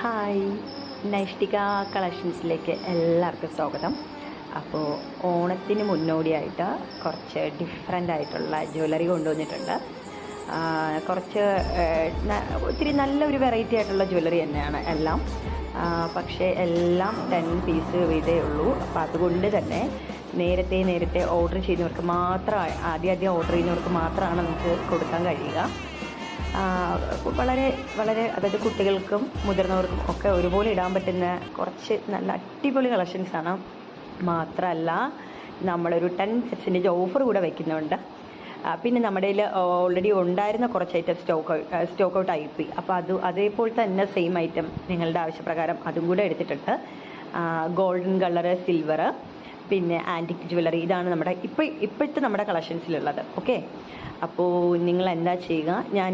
Hi, നൈഷ്ഠിക കളക്ഷൻസിലേക്ക് എല്ലാവർക്കും സ്വാഗതം. അപ്പോൾ ഓണത്തിന് മുന്നോടിയായിട്ട് കുറച്ച് ഡിഫറെൻ്റ് ആയിട്ടുള്ള ജ്വല്ലറി കൊണ്ടുവന്നിട്ടുണ്ട്. കുറച്ച് ഒത്തിരി നല്ലൊരു വെറൈറ്റി ആയിട്ടുള്ള ജ്വല്ലറി തന്നെയാണ് എല്ലാം. പക്ഷേ എല്ലാം 10 പീസ് വീതേ ഉള്ളൂ. അപ്പോൾ അതുകൊണ്ട് തന്നെ നേരത്തെ ഓർഡർ ചെയ്യുന്നവർക്ക് മാത്രം, ആദ്യം ഓർഡർ ചെയ്യുന്നവർക്ക് മാത്രമാണ് നമുക്ക് കൊടുക്കാൻ കഴിയുക. വളരെ വളരെ അതായത് കുട്ടികൾക്കും മുതിർന്നവർക്കും ഒക്കെ ഒരുപോലെ ഇടാൻ പറ്റുന്ന കുറച്ച് നല്ല അടിപൊളി കളക്ഷൻസാണ്. മാത്രമല്ല നമ്മളൊരു 10% ഓഫർ കൂടെ വയ്ക്കുന്നുണ്ട്. പിന്നെ നമ്മുടെ കയ്യിൽ ഓൾറെഡി ഉണ്ടായിരുന്ന കുറച്ച് ഐറ്റം സ്റ്റോക്ക് ഔട്ട് ആയിപ്പോയി. അപ്പോൾ അതേപോലെ തന്നെ സെയിം ഐറ്റം നിങ്ങളുടെ ആവശ്യപ്രകാരം അതും കൂടെ എടുത്തിട്ടുണ്ട്. ഗോൾഡൻ കളറ്, സിൽവർ, പിന്നെ ആൻറ്റിക് ജ്വല്ലറി, ഇതാണ് നമ്മുടെ ഇപ്പോഴത്തെ നമ്മുടെ കളക്ഷൻസിലുള്ളത്. ഓക്കെ, അപ്പോൾ നിങ്ങൾ എന്താ ചെയ്യുക, ഞാൻ